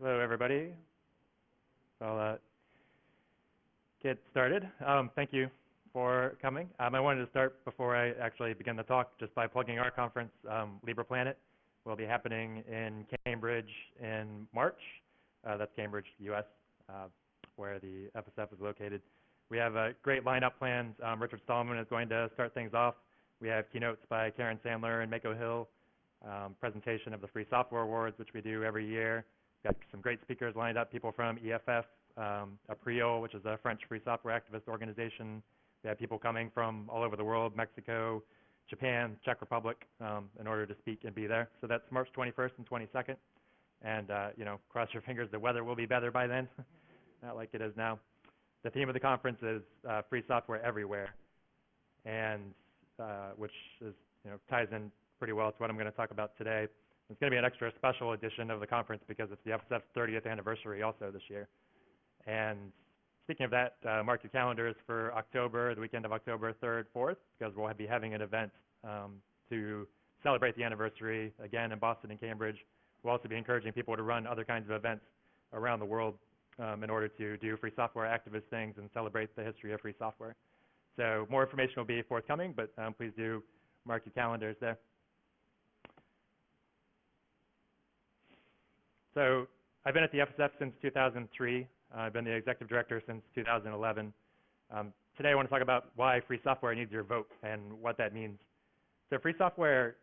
Hello, everybody. I'll get started. Thank you for coming. I wanted to start before I actually begin the talk just by plugging our conference, LibrePlanet. Will be happening in Cambridge in March. That's Cambridge, US, where the FSF is located. We have a great lineup planned. Richard Sullivan is going to start things off. We have keynotes by Karen Sandler and Mako Hill, presentation of the Free Software Awards, which we do every year. Got some great speakers lined up, people from EFF, April, which is a French free software activist organization. We have people coming from all over the world, Mexico, Japan, Czech Republic, in order to speak and be there. So that's March 21st and 22nd. And, cross your fingers, the weather will be better by then, not like it is now. The theme of the conference is free software everywhere, and which is, ties in pretty well to what I'm going to talk about today. It's going to be an extra special edition of the conference because it's the FSF's 30th anniversary also this year. And speaking of that, mark your calendars for October, the weekend of October 3rd, 4th, because we'll be having an event to celebrate the anniversary again in Boston and Cambridge. We'll also be encouraging people to run other kinds of events around the world in order to do free software activist things and celebrate the history of free software. So more information will be forthcoming, but please do mark your calendars there. So I've been at the FSF since 2003. I've been the executive director since 2011. Today I want to talk about why free software needs your vote and what that means. So free software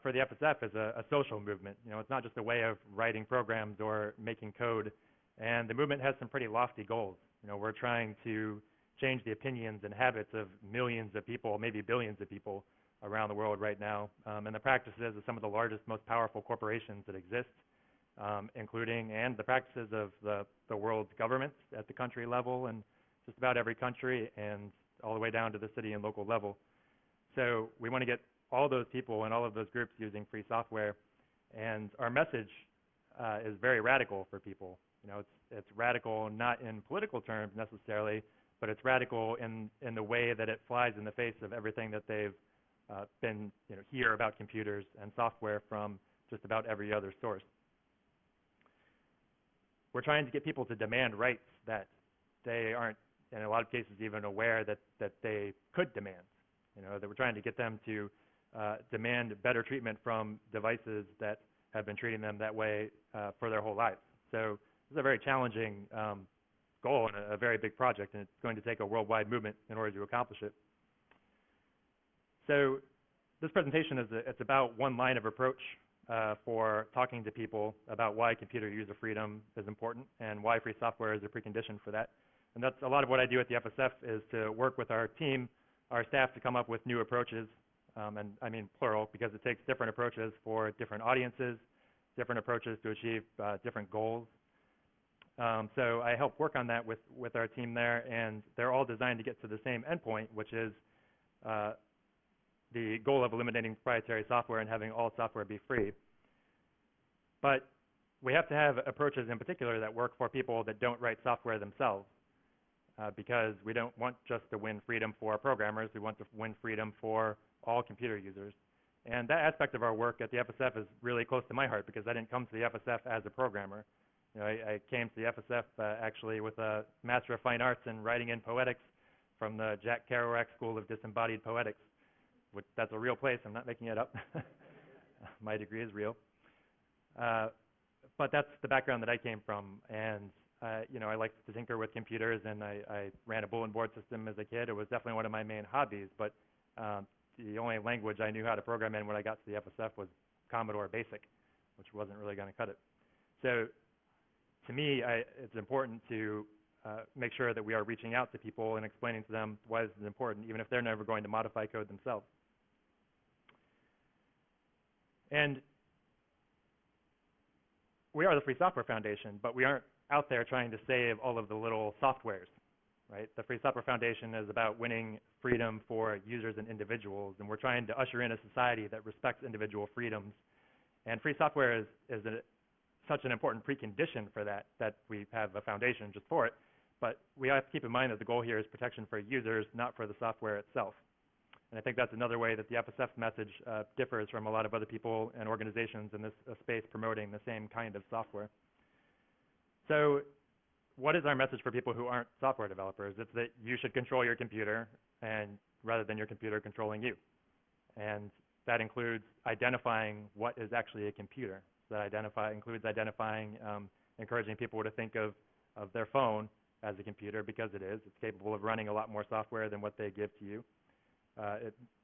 for the FSF is a social movement. It's not just a way of writing programs or making code. And the movement has some pretty lofty goals. We're trying to change the opinions and habits of millions of people, maybe billions of people around the world right now, and the practices of some of the largest, most powerful corporations that exist. Including and the practices of the world's governments at the country level and just about every country and all the way down to the city and local level. So we want to get all those people and all of those groups using free software. And our message is very radical for people. It's radical not in political terms necessarily, but it's radical in the way that it flies in the face of everything that they've been hear about computers and software from just about every other source. We're trying to get people to demand rights that they aren't, in a lot of cases, even aware that they could demand. That we're trying to get them to demand better treatment from devices that have been treating them that way for their whole lives. So this is a very challenging goal and a very big project, and it's going to take a worldwide movement in order to accomplish it. So this presentation it's about one line of approach for talking to people about why computer user freedom is important and why free software is a precondition for that. And that's a lot of what I do at the FSF is to work with our team, our staff, to come up with new approaches, and I mean plural because it takes different approaches for different audiences, different approaches to achieve different goals. So I help work on that with our team there, and they're all designed to get to the same endpoint, which is the goal of eliminating proprietary software and having all software be free. But we have to have approaches in particular that work for people that don't write software themselves, because we don't want just to win freedom for programmers. We want to win freedom for all computer users. And that aspect of our work at the FSF is really close to my heart because I didn't come to the FSF as a programmer. I came to the FSF actually with a Master of Fine Arts in Writing and Poetics from the Jack Kerouac School of Disembodied Poetics. That's a real place. I'm not making it up. My degree is real. But that's the background that I came from. And, I liked to tinker with computers, and I ran a bulletin board system as a kid. It was definitely one of my main hobbies. But the only language I knew how to program in when I got to the FSF was Commodore Basic, which wasn't really going to cut it. So to me, it's important to make sure that we are reaching out to people and explaining to them why this is important, even if they're never going to modify code themselves. And we are the Free Software Foundation, but we aren't out there trying to save all of the little softwares, right? The Free Software Foundation is about winning freedom for users and individuals, and we're trying to usher in a society that respects individual freedoms. And free software is such an important precondition for that we have a foundation just for it. But we have to keep in mind that the goal here is protection for users, not for the software itself. And I think that's another way that the FSF message differs from a lot of other people and organizations in this space promoting the same kind of software. So what is our message for people who aren't software developers? It's that you should control your computer and rather than your computer controlling you. And that includes identifying what is actually a computer. So that includes identifying, encouraging people to think of their phone as a computer because it is. It's capable of running a lot more software than what they give to you.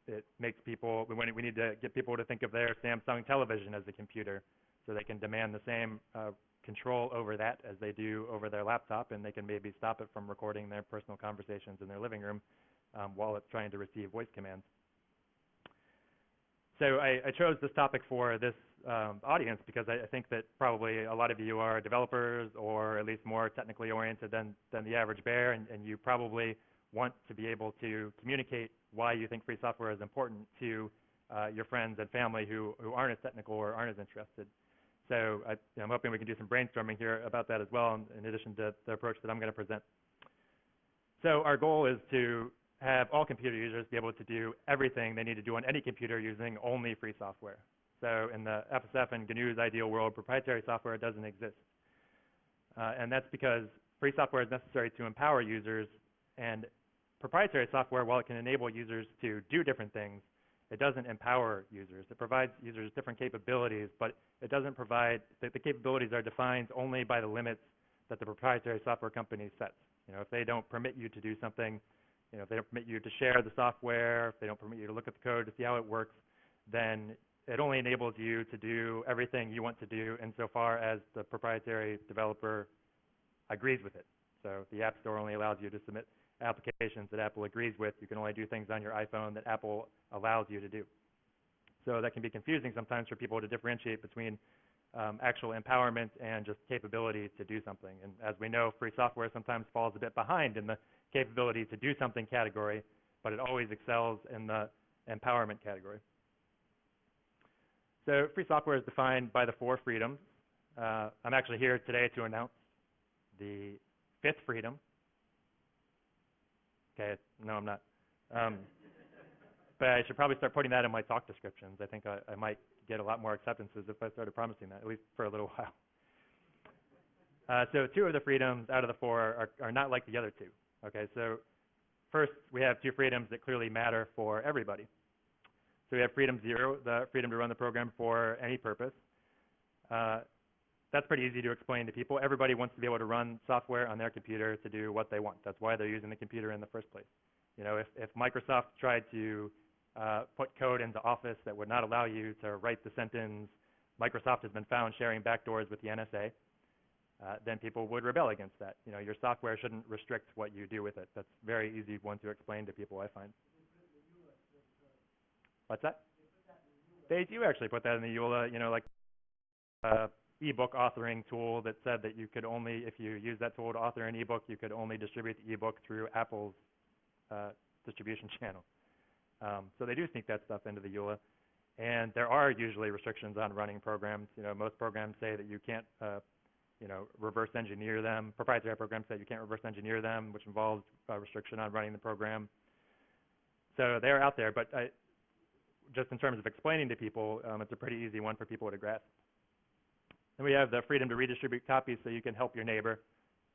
It makes people, we need to get people to think of their Samsung television as a computer so they can demand the same control over that as they do over their laptop, and they can maybe stop it from recording their personal conversations in their living room while it's trying to receive voice commands. So I chose this topic for this audience because I think that probably a lot of you are developers or at least more technically oriented than the average bear, and you probably want to be able to communicate why you think free software is important to your friends and family who aren't as technical or aren't as interested. So I'm hoping we can do some brainstorming here about that as well, in addition to the approach that I'm going to present. So our goal is to have all computer users be able to do everything they need to do on any computer using only free software. So in the FSF and GNU's ideal world, proprietary software doesn't exist. And that's because free software is necessary to empower users, and proprietary software, while it can enable users to do different things, it doesn't empower users. It provides users different capabilities, but it doesn't provide, the capabilities are defined only by the limits that the proprietary software company sets. If they don't permit you to do something, if they don't permit you to share the software, if they don't permit you to look at the code to see how it works, then it only enables you to do everything you want to do insofar as the proprietary developer agrees with it. So the App Store only allows you to submit applications that Apple agrees with. You can only do things on your iPhone that Apple allows you to do. So that can be confusing sometimes for people to differentiate between actual empowerment and just capability to do something. And as we know, free software sometimes falls a bit behind in the capability to do something category, but it always excels in the empowerment category. So free software is defined by the 4 freedoms. I'm actually here today to announce the 5th freedom. Okay, no, I'm not. But I should probably start putting that in my talk descriptions. I think I might get a lot more acceptances if I started promising that, at least for a little while. So 2 of the freedoms out of the 4 are not like the other 2. Okay, so first we have 2 freedoms that clearly matter for everybody. So we have freedom 0, the freedom to run the program for any purpose. That's pretty easy to explain to people. Everybody wants to be able to run software on their computer to do what they want. That's why they're using the computer in the first place. If Microsoft tried to put code into Office that would not allow you to write the sentence, Microsoft has been found sharing backdoors with the NSA, then people would rebel against that. Your software shouldn't restrict what you do with it. That's a very easy one to explain to people, I find. What's that? They do actually put that in the EULA, like ebook authoring tool that said that you could only, if you use that tool to author an ebook, you could only distribute the ebook through Apple's distribution channel. So they do sneak that stuff into the EULA. And there are usually restrictions on running programs. Most programs say that you can't, reverse engineer them. Proprietary programs say you can't reverse engineer them, which involves a restriction on running the program. So they're out there, but just in terms of explaining to people, it's a pretty easy one for people to grasp. Then we have the freedom to redistribute copies so you can help your neighbor,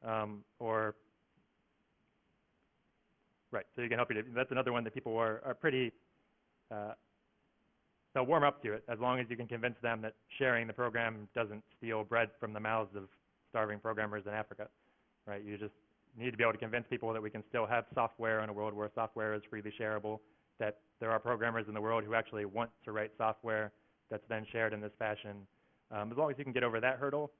so you can help your neighbor. That's another one that people are pretty, they'll warm up to it as long as you can convince them that sharing the program doesn't steal bread from the mouths of starving programmers in Africa, right? You just need to be able to convince people that we can still have software in a world where software is freely shareable, that there are programmers in the world who actually want to write software that's then shared in this fashion. As long as you can get over that hurdle,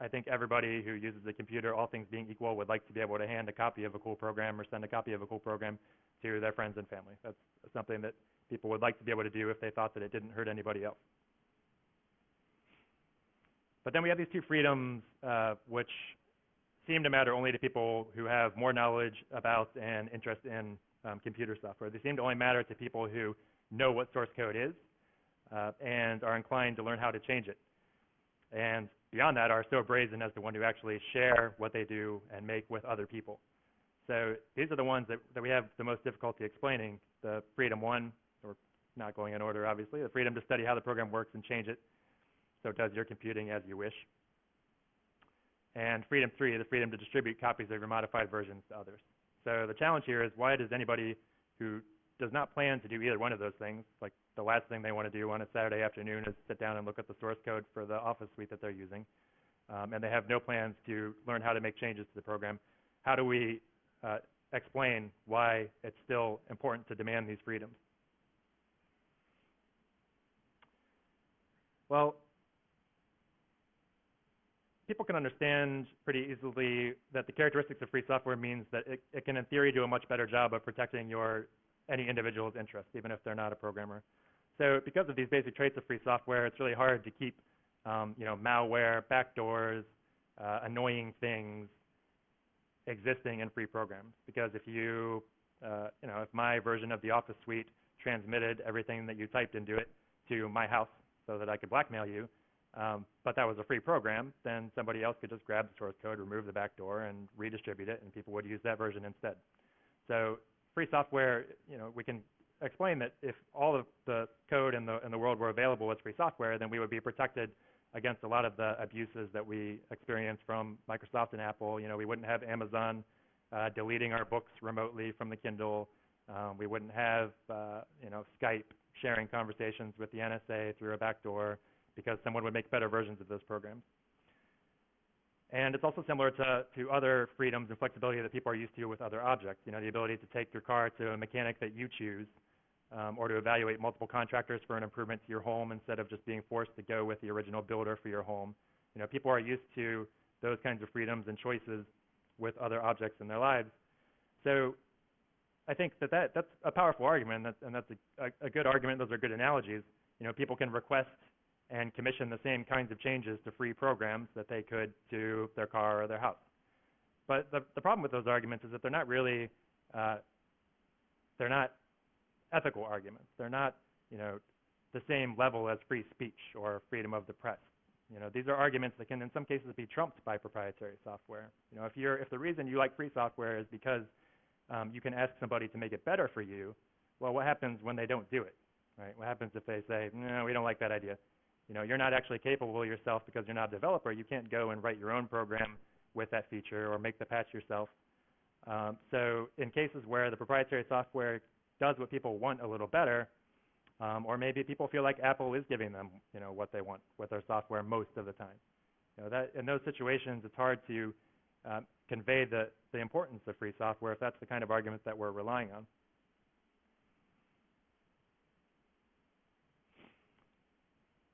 I think everybody who uses a computer, all things being equal, would like to be able to hand a copy of a cool program or send a copy of a cool program to their friends and family. That's something that people would like to be able to do if they thought that it didn't hurt anybody else. But then we have these 2 freedoms which seem to matter only to people who have more knowledge about and interest in computer software. They seem to only matter to people who know what source code is and are inclined to learn how to change it. And beyond that, are so brazen as to want to actually share what they do and make with other people. So these are the ones that we have the most difficulty explaining. The freedom 1, or not going in order, obviously, the freedom to study how the program works and change it so it does your computing as you wish. and freedom 3, the freedom to distribute copies of your modified versions to others. So the challenge here is, why does anybody who does not plan to do either one of those things, like the last thing they want to do on a Saturday afternoon is sit down and look at the source code for the Office suite that they're using, and they have no plans to learn how to make changes to the program, how do we explain why it's still important to demand these freedoms? Well, people can understand pretty easily that the characteristics of free software means that it can, in theory, do a much better job of protecting any individual's interests, even if they're not a programmer. So because of these basic traits of free software, it's really hard to keep malware, backdoors, annoying things existing in free programs. Because if if my version of the Office suite transmitted everything that you typed into it to my house so that I could blackmail you, but that was a free program, then somebody else could just grab the source code, remove the backdoor, and redistribute it, and people would use that version instead. So free software, we can explain that if all of the code in the world were available as free software, then we would be protected against a lot of the abuses that we experience from Microsoft and Apple. We wouldn't have Amazon deleting our books remotely from the Kindle. We wouldn't have Skype sharing conversations with the NSA through a backdoor, because someone would make better versions of those programs. And it's also similar to other freedoms and flexibility that people are used to with other objects. The ability to take your car to a mechanic that you choose, or to evaluate multiple contractors for an improvement to your home instead of just being forced to go with the original builder for your home. People are used to those kinds of freedoms and choices with other objects in their lives. So I think that's a powerful argument, and that's a good argument. Those are good analogies. People can request and commission the same kinds of changes to free programs that they could to their car or their house. But the problem with those arguments is that they're not really, they're not ethical arguments. They're not, the same level as free speech or freedom of the press. These are arguments that can, in some cases, be trumped by proprietary software. If the reason you like free software is because you can ask somebody to make it better for you, well, what happens when they don't do it, right? What happens if they say, no, we don't like that idea? You're not actually capable yourself because you're not a developer. You can't go and write your own program with that feature or make the patch yourself. So in cases where the proprietary software does what people want a little better, or maybe people feel like Apple is giving them, what they want with their software most of the time. That in those situations, it's hard to convey the importance of free software if that's the kind of argument that we're relying on.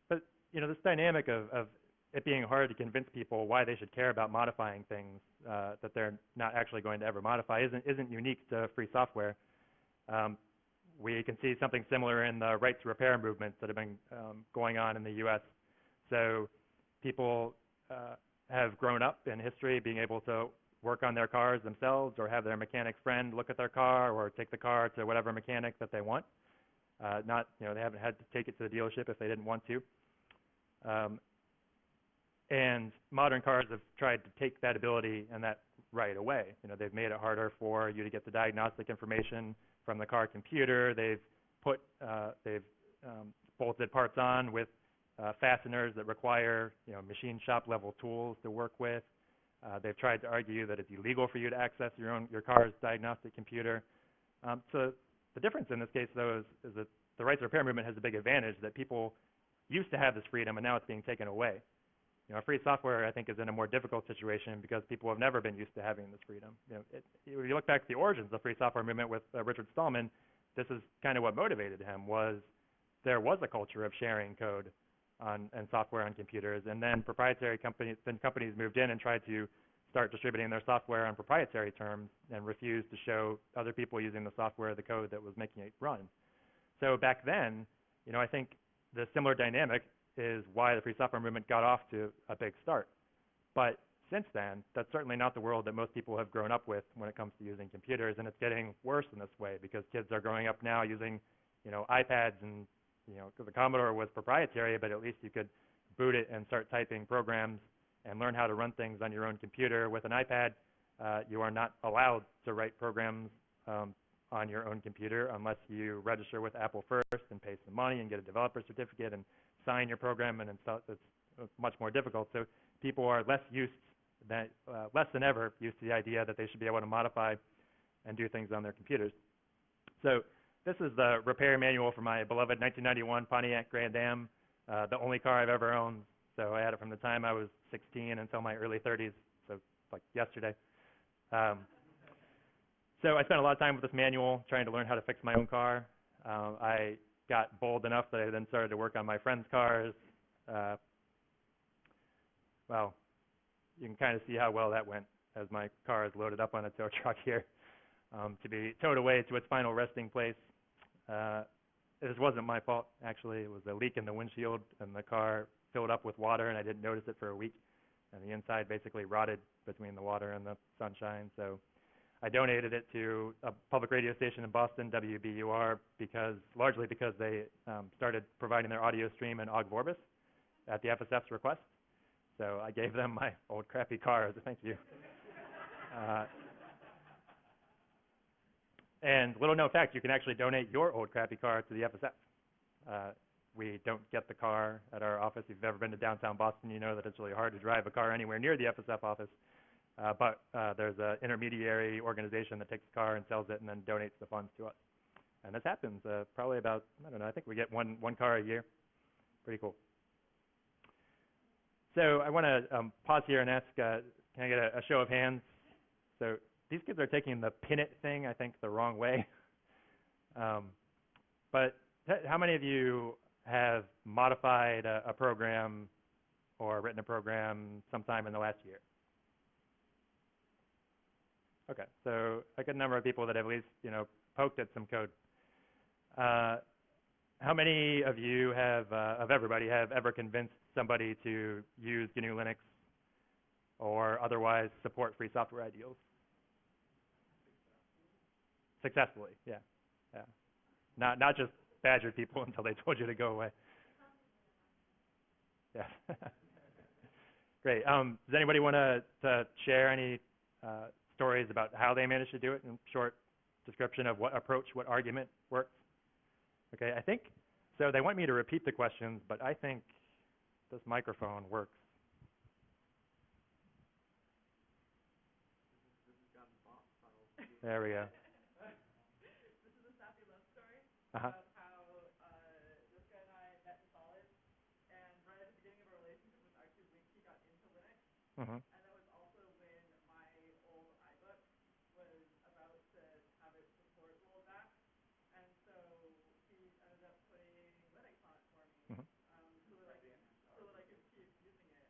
But this dynamic of it being hard to convince people why they should care about modifying things that they're not actually going to ever modify isn't unique to free software. We can see something similar in the right to repair movements that have been going on in the U.S. So people have grown up in history being able to work on their cars themselves, or have their mechanic friend look at their car, or take the car to whatever mechanic that they want. They haven't had to take it to the dealership if they didn't want to. And modern cars have tried to take that ability and that right away. They've made it harder for you to get the diagnostic information from the car computer. They've bolted parts on with fasteners that require machine shop level tools to work with. They've tried to argue that it's illegal for you to access your car's diagnostic computer. So the difference in this case, though, is that the rights to repair movement has a big advantage, that people used to have this freedom and now it's being taken away. Free software, I think, is in a more difficult situation because people have never been used to having this freedom. If you look back at the origins of the free software movement with Richard Stallman, this is kind of what motivated him. There was a culture of sharing code and software on computers, and then companies moved in and tried to start distributing their software on proprietary terms and refused to show other people using the software the code that was making it run. So back then, I think the similar dynamic is why the free software movement got off to a big start. But since then, that's certainly not the world that most people have grown up with when it comes to using computers, and it's getting worse in this way because kids are growing up now using, iPads, and the Commodore was proprietary, but at least you could boot it and start typing programs and learn how to run things on your own computer. With an iPad, you are not allowed to write programs on your own computer unless you register with Apple first and pay some money and get a developer certificate and sign your program and install. It's much more difficult. So people are less used that less than ever used the idea that they should be able to modify and do things on their computers. So this is the repair manual for my beloved 1991 Pontiac Grand Am, the only car I've ever owned. So I had it from the time I was 16 until my early 30s, so like yesterday. So I spent a lot of time with this manual trying to learn how to fix my own car. I got bold enough that I then started to work on my friends' cars. Well, you can kind of see how well that went as my car is loaded up on a tow truck here to be towed away to its final resting place. This wasn't my fault, actually. It was a leak in the windshield, and the car filled up with water, and I didn't notice it for a week. And the inside basically rotted between the water and the sunshine. So I donated it to a public radio station in Boston, WBUR, largely because they started providing their audio stream in Ogg Vorbis at the FSF's request. So I gave them my old crappy car as a thank you. And little known fact, you can actually donate your old crappy car to the FSF. We don't get the car at our office. If you've ever been to downtown Boston, you know that it's really hard to drive a car anywhere near the FSF office. But there's an intermediary organization that takes the car and sells it and then donates the funds to us. And this happens probably about, I don't know, I think we get one car a year. Pretty cool. So I want to pause here and ask, can I get a show of hands? So these kids are taking the pin it thing, I think, the wrong way. But how many of you have modified a program or written a program sometime in the last year? Okay, so a good number of people that have at least, poked at some code. How many of you of everybody, have ever convinced somebody to use GNU Linux or otherwise support free software ideals? Successfully, yeah. Not just badgered people until they told you to go away. Yeah. Great. Does anybody want to share any stories about how they managed to do it in short description of what approach, what argument works? Okay, I think, so they want me to repeat the questions, but I think this microphone works. There we go. This is a sappy love story Uh-huh. of how this guy and I met in college, and right at the beginning of our relationship with R2 Link, he got into Linux, Mm-hmm. and that was also when my old iBook was about to have its support rolled back, and so he ended up putting Linux on it for me, Mm-hmm. so that I could keep using it,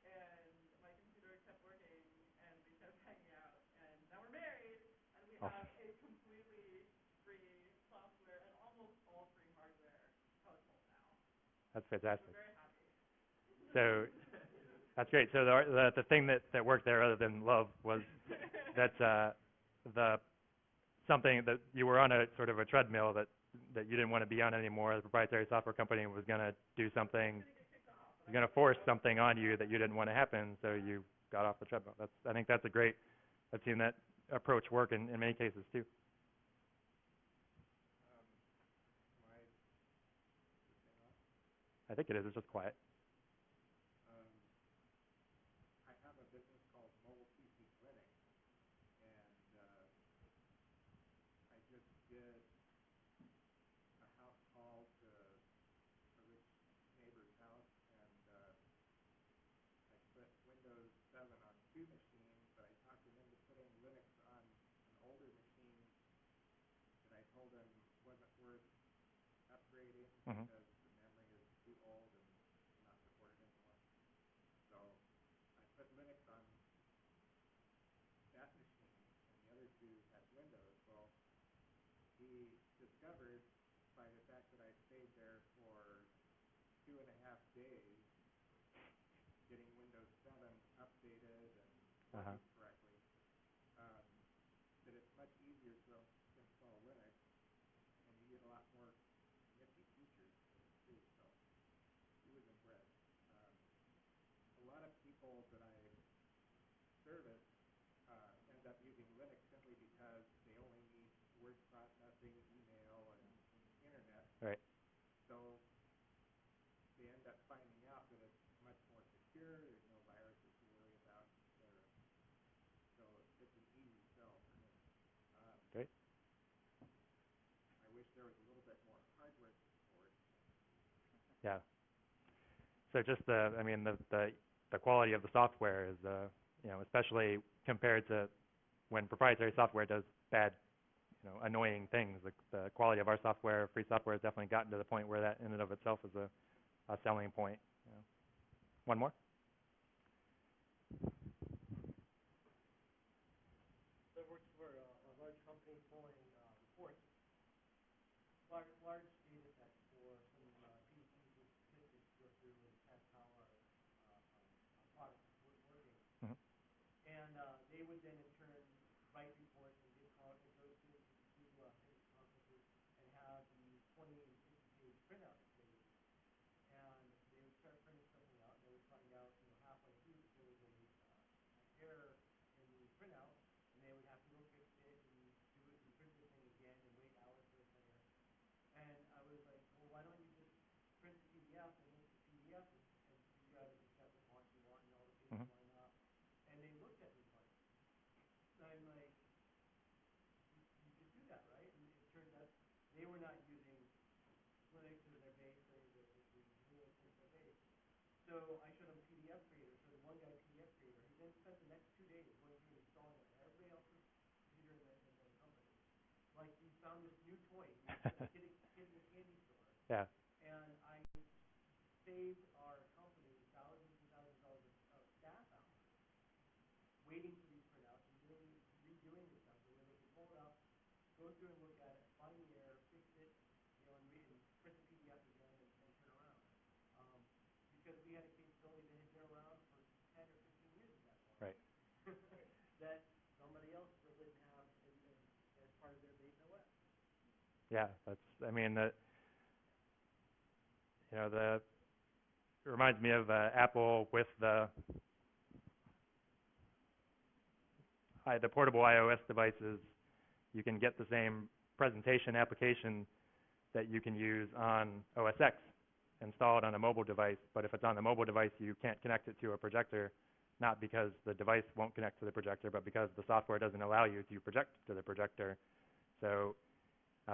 and my computer kept working, and we kept hanging out, and now we're married, and we Oh. have a completely free software and almost all free hardware household now. That's fantastic. We're very happy. So that's great. So the thing that worked there, other than love, was that something that you were on a sort of a treadmill that you didn't want to be on anymore. The proprietary software company was going to do something, was going to force something on you that you didn't want to happen, so you got off the treadmill. I think that's a great. I've seen that approach work in many cases too. I think it is. It's just quiet. I have a business called Mobile PC Clinic, and I just did a house call to a rich neighbor's house, and I put Windows 7 on 2 machines, but I talked him into putting Linux on an older machine that I told him wasn't worth upgrading Mm-hmm. because the memory is too old and not supported anymore. So I put Linux on that machine, and the other 2 had Windows. Well, he discovered by the fact that I stayed there for 2.5 days getting Windows 7 updated and working correctly, that it's much easier to install Linux, and you get a lot more nifty features too. So he was impressed. A lot of people that I service end up using Linux simply because they only need word processing, email, and internet. Right. So they end up finding out that it's much more secure. There's no viruses to worry about. Yeah. So just the quality of the software is, especially compared to when proprietary software does bad, annoying things. The quality of our software, free software, has definitely gotten to the point where that in and of itself is a selling point. One more? So I worked for a large company pulling reports, large data sets for some PCs and statistics to go through and test how our products were working. Mm-hmm. And they would then in turn write reports and give and go to conferences and have these 20 and 50-page printouts that they would use. And they would start printing something out, and they would find out, halfway through that there was an error in the printout, and they would have to go fix it and do it and print the thing again and wait hours for the printer. And I was like, well, why don't you just print the PDF and look at the PDF and figure out if it's got the font you want and all the pages Mm-hmm. line up? And they looked at me funny. So I'm like, you could do that, right? And it turns out they were not using Linux as their base or the Linux as their base. So I showed them PDF Creator. So the one guy PDF Creator, he then spent the next 2 days going through and installing it on everybody else's computer in the company. Like he found this new toy. He was a kid in the candy store. Yeah. And I saved our company thousands and thousands of dollars of staff hours waiting for these printouts and redoing this stuff so where they could pull it up, go through and look at it, find the error, fix it, and print the PDF again and turn around. Because we had a capability that had been around for 10 or 15 years at that point. Right. That somebody else still didn't have as part of their base OS. Yeah, it reminds me of Apple with the portable iOS devices. You can get the same presentation application that you can use on OS X, install it on a mobile device, but if it's on the mobile device, you can't connect it to a projector, not because the device won't connect to the projector, but because the software doesn't allow you to project to the projector. So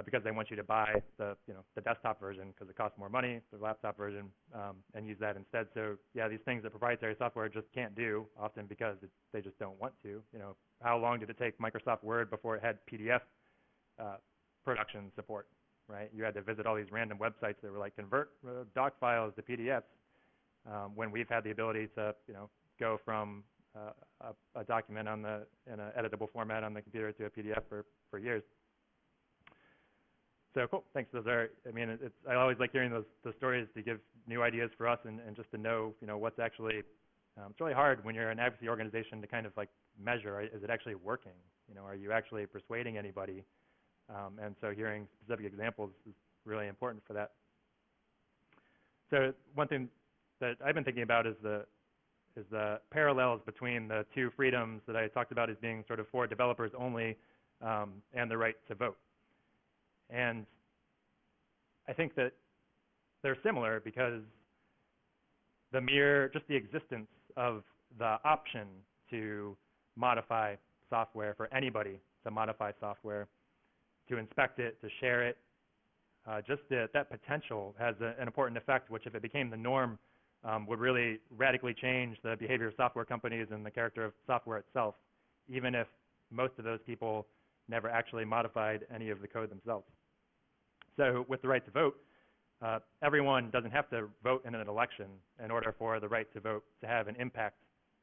because they want you to buy the desktop version because it costs more money, the laptop version, and use that instead. So yeah, these things that proprietary software just can't do, often because they just don't want to. How long did it take Microsoft Word before it had PDF production support, right? You had to visit all these random websites that were like, convert doc files to PDFs, when we've had the ability to go from a document in an editable format on the computer to a PDF for years. So cool, thanks. I always like hearing those stories to give new ideas for us and just to know, what's actually, it's really hard when you're an advocacy organization to kind of like measure, is it actually working? Are you actually persuading anybody? And so hearing specific examples is really important for that. So one thing that I've been thinking about is the parallels between the two freedoms that I talked about as being sort of for developers only, and the right to vote. And I think that they're similar because just the existence of the option to modify software, for anybody to modify software, to inspect it, to share it, just that potential has an important effect, which if it became the norm, would really radically change the behavior of software companies and the character of software itself, even if most of those people never actually modified any of the code themselves. So with the right to vote, everyone doesn't have to vote in an election in order for the right to vote to have an impact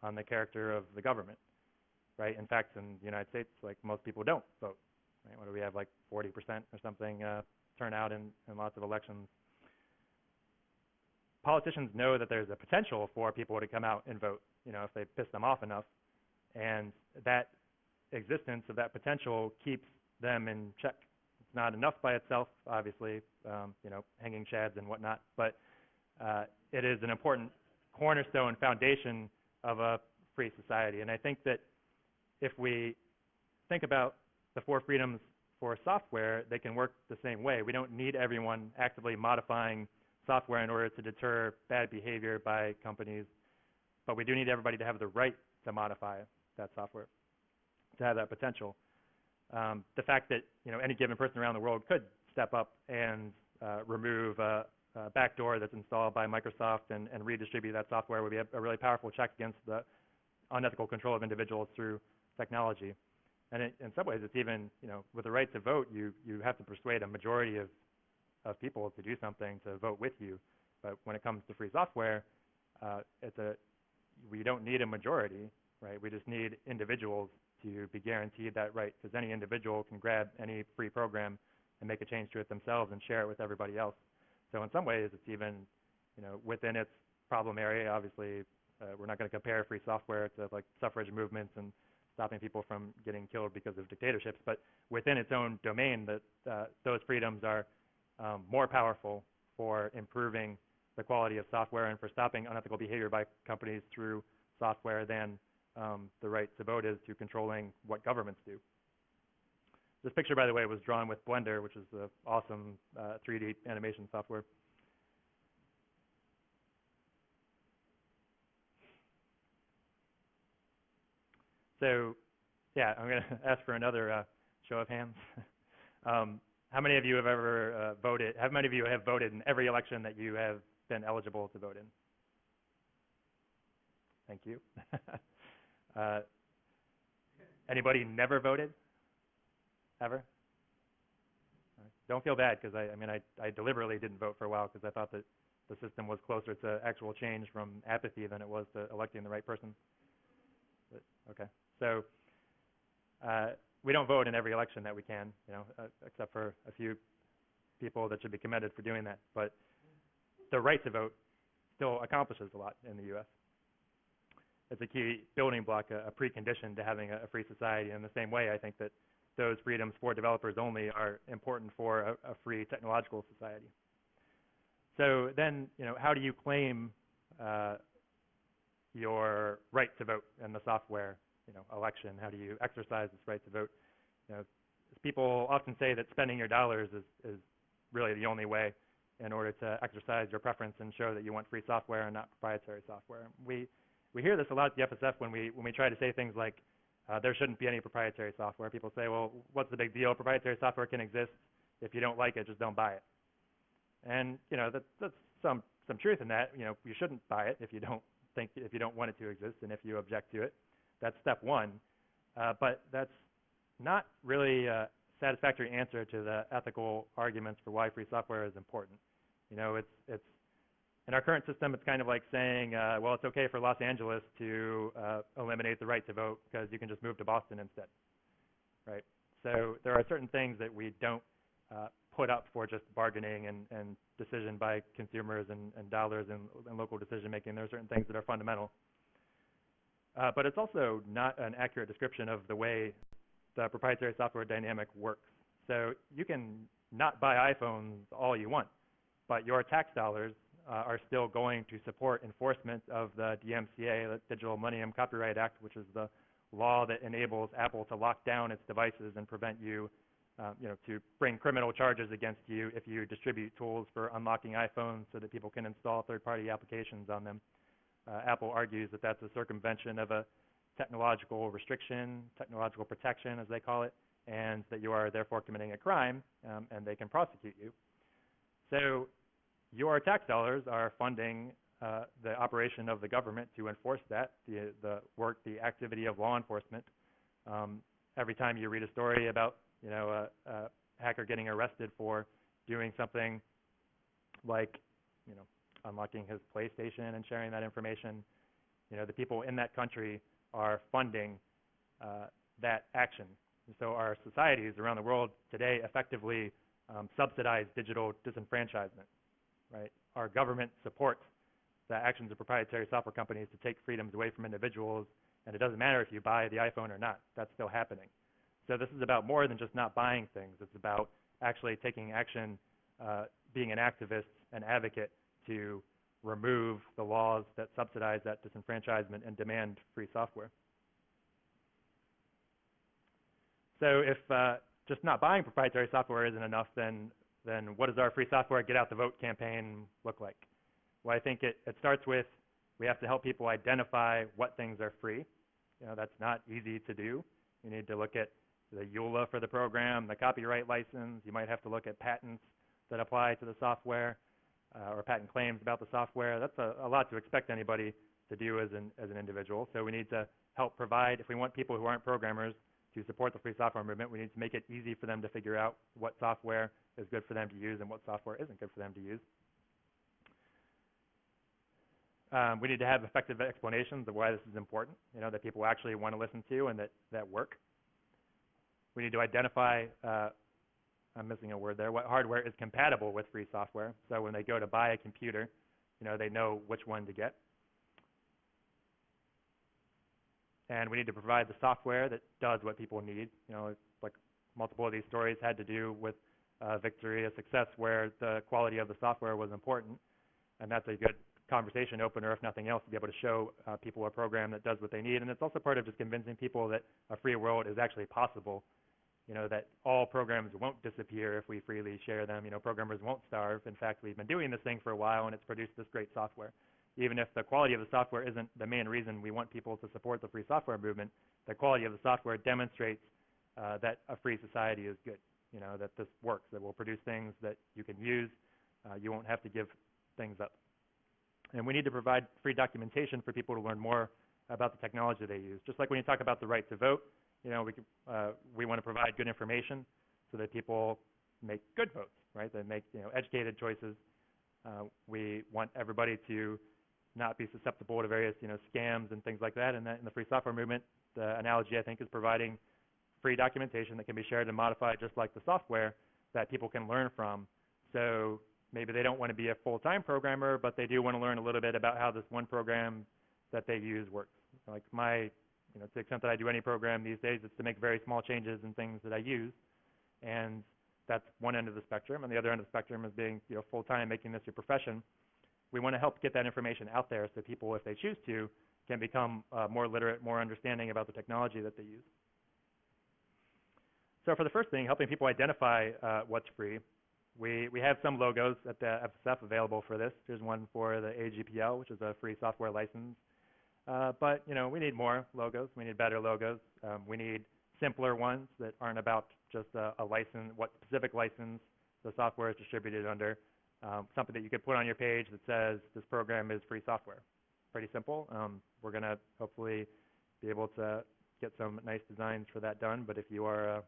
on the character of the government, right? In fact, in the United States, like, most people don't vote, right? What do we have, like 40% or something turnout in lots of elections? Politicians know that there's a potential for people to come out and vote, if they piss them off enough, and that existence of that potential keeps them in check. It's not enough by itself, obviously, hanging chads and whatnot, but it is an important cornerstone foundation of a free society. And I think that if we think about the four freedoms for software, they can work the same way. We don't need everyone actively modifying software in order to deter bad behavior by companies, but we do need everybody to have the right to modify that software, to have that potential. The fact that any given person around the world could step up and remove a backdoor that's installed by Microsoft and redistribute that software would be a really powerful check against the unethical control of individuals through technology. And in some ways, it's even, with the right to vote, you have to persuade a majority of people to do something, to vote with you. But when it comes to free software, we don't need a majority, right? We just need individuals to be guaranteed that right, because any individual can grab any free program and make a change to it themselves and share it with everybody else. So in some ways, it's even, within its problem area. Obviously, we're not going to compare free software to like suffrage movements and stopping people from getting killed because of dictatorships. But within its own domain, those freedoms are more powerful for improving the quality of software and for stopping unethical behavior by companies through software than the right to vote is to controlling what governments do. This picture, by the way, was drawn with Blender, which is an awesome 3D animation software. So, yeah, I'm going to ask for another show of hands. How many of you have ever voted? How many of you have voted in every election that you have been eligible to vote in? Thank you. Anybody never voted? Ever? Don't feel bad, because I deliberately didn't vote for a while because I thought that the system was closer to actual change from apathy than it was to electing the right person. But, okay, so we don't vote in every election that we can, except for a few people that should be commended for doing that. But the right to vote still accomplishes a lot in the U.S. It's a key building block, a precondition to having a free society. In the same way, I think that those freedoms for developers only are important for a free technological society. So then, how do you claim your right to vote in the software, election? How do you exercise this right to vote? People often say that spending your dollars is really the only way in order to exercise your preference and show that you want free software and not proprietary software. We hear this a lot at the FSF when we try to say things like there shouldn't be any proprietary software. People say, well, what's the big deal? Proprietary software can exist. If you don't like it, just don't buy it. And that's some truth in that. You shouldn't buy it if you don't want it to exist and if you object to it. That's step one. But that's not really a satisfactory answer to the ethical arguments for why free software is important. It's in our current system, it's kind of like saying, well, it's okay for Los Angeles to eliminate the right to vote because you can just move to Boston instead, right? So there are certain things that we don't put up for just bargaining and decision by consumers and dollars and local decision making. There are certain things that are fundamental. But it's also not an accurate description of the way the proprietary software dynamic works. So you can not buy iPhones all you want, but your tax dollars are still going to support enforcement of the DMCA, the Digital Millennium Copyright Act, which is the law that enables Apple to lock down its devices and prevent you, to bring criminal charges against you if you distribute tools for unlocking iPhones so that people can install third-party applications on them. Apple argues that that's a circumvention of a technological restriction, technological protection, as they call it, and that you are therefore committing a crime, and they can prosecute you. So your tax dollars are funding the operation of the government to enforce that, the work, the activity of law enforcement. Every time you read a story about, a hacker getting arrested for doing something like, unlocking his PlayStation and sharing that information, the people in that country are funding that action. So our societies around the world today effectively subsidize digital disenfranchisement, right? Our government supports the actions of proprietary software companies to take freedoms away from individuals, and it doesn't matter if you buy the iPhone or not. That's still happening. So this is about more than just not buying things. It's about actually taking action, being an activist, an advocate to remove the laws that subsidize that disenfranchisement and demand free software. So if just not buying proprietary software isn't enough, then what does our free software get out the vote campaign look like? Well, I think it starts with we have to help people identify what things are free. That's not easy to do. You need to look at the EULA for the program, the copyright license. You might have to look at patents that apply to the software. or patent claims about the software. That's a lot to expect anybody to do as an individual. So we need to help provide, if we want people who aren't programmers to support the free software movement, we need to make it easy for them to figure out what software is good for them to use and what software isn't good for them to use. We need to have effective explanations of why this is important, that people actually want to listen to and that work. We need to identify, I'm missing a word there, what hardware is compatible with free software. So when they go to buy a computer, they know which one to get. And we need to provide the software that does what people need. Like multiple of these stories had to do with victory, a success where the quality of the software was important. And that's a good conversation opener, if nothing else, to be able to show people a program that does what they need. And it's also part of just convincing people that a free world is actually possible, that all programs won't disappear if we freely share them. Programmers won't starve. In fact, we've been doing this thing for a while, and it's produced this great software. Even if the quality of the software isn't the main reason we want people to support the free software movement, the quality of the software demonstrates that a free society is good, that this works, that will produce things that you can use. You won't have to give things up. And we need to provide free documentation for people to learn more about the technology they use. Just like when you talk about the right to vote, we want to provide good information so that people make good votes, right? They make educated choices. We want everybody to not be susceptible to various scams and things like that. And that in the free software movement, the analogy I think is providing free documentation that can be shared and modified just like the software that people can learn from. So maybe they don't want to be a full-time programmer, but they do want to learn a little bit about how this one program that they use works. Like to the extent that I do any program these days, it's to make very small changes in things that I use. And that's one end of the spectrum. And the other end of the spectrum is being full-time, making this your profession. We want to help get that information out there so people, if they choose to, can become more literate, more understanding about the technology that they use. So for the first thing, helping people identify what's free, we have some logos at the FSF available for this. Here's one for the AGPL, which is a free software license. But we need more logos. We need better logos. We need simpler ones that aren't about just a license, what specific license the software is distributed under. Something that you could put on your page that says this program is free software. Pretty simple. We're going to hopefully be able to get some nice designs for that done. But if you are a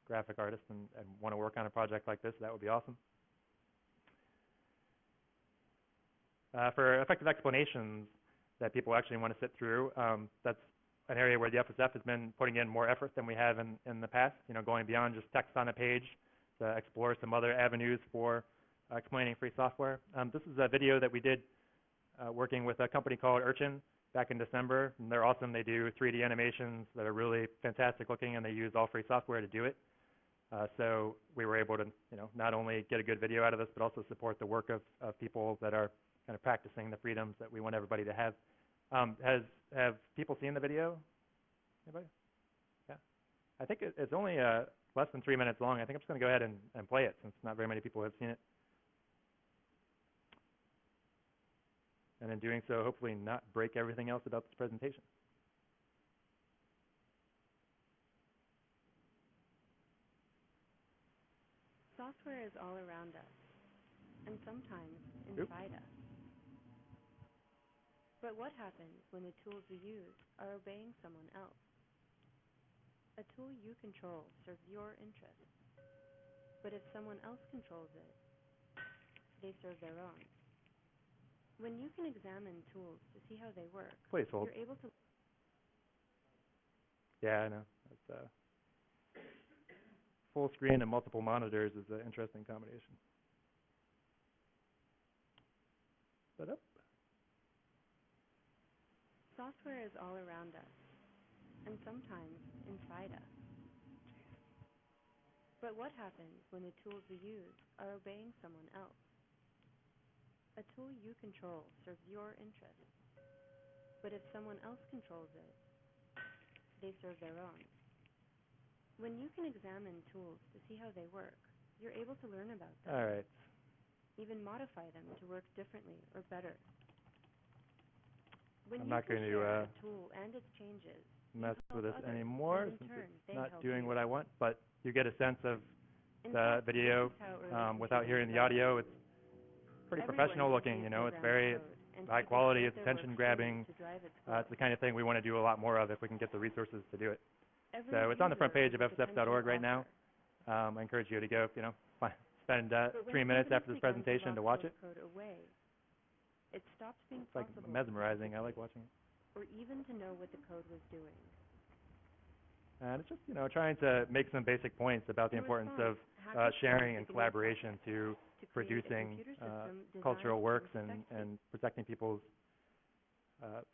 graphic artist and want to work on a project like this, that would be awesome. For effective explanations that people actually want to sit through, that's an area where the FSF has been putting in more effort than we have in the past, going beyond just text on a page to explore some other avenues for explaining free software. This is a video that we did working with a company called Urchin back in December. And they're awesome. They do 3D animations that are really fantastic looking, and they use all free software to do it. So we were able to not only get a good video out of this, but also support the work of people that are kind of practicing the freedoms that we want everybody to have. Have people seen the video? Anybody? Yeah. I think it's only less than 3 minutes long. I think I'm just going to go ahead and play it since not very many people have seen it. And in doing so, hopefully not break everything else about this presentation. Software is all around us, and sometimes inside us. But what happens when the tools we use are obeying someone else? A tool you control serves your interests, but if someone else controls it, they serve their own. When you can examine tools to see how they work, Please hold. you're able to... Yeah, I know. That's, full screen and multiple monitors is an interesting combination. But up. Software is all around us, and sometimes inside us. But what happens when the tools we use are obeying someone else? A tool you control serves your interests, but if someone else controls it, they serve their own. When you can examine tools to see how they work, you're able to learn about them. All right. Even modify them to work differently or better. When I'm you not can going share to a tool and its changes, mess help with this others, anymore and in since turn, it's they not help doing you. what I want. But you get a sense of In the fact, video this is how early without computers hearing the started. audio. It's pretty Everyone professional can looking, see you a know, it's program's very code, and high people quality, create it's their work attention freely grabbing. to drive its It's goals. the kind of thing we want to do a lot more of if we can get the resources to do it. Every So it's on the front user page of has a potential fsf.org right now. offer. I encourage you to go, you know, spend But when 3 minutes companies after this begin to presentation to lock watch it. source code away, it stops being It's like possible to mesmerizing. I like duplicate watching it. or even to know what the code was doing. And it's just, you know, trying to make some basic points about the In importance response, of hackers sharing formed and the GNU collaboration Project to to create a producing computer system designed cultural to works inspect and protecting people's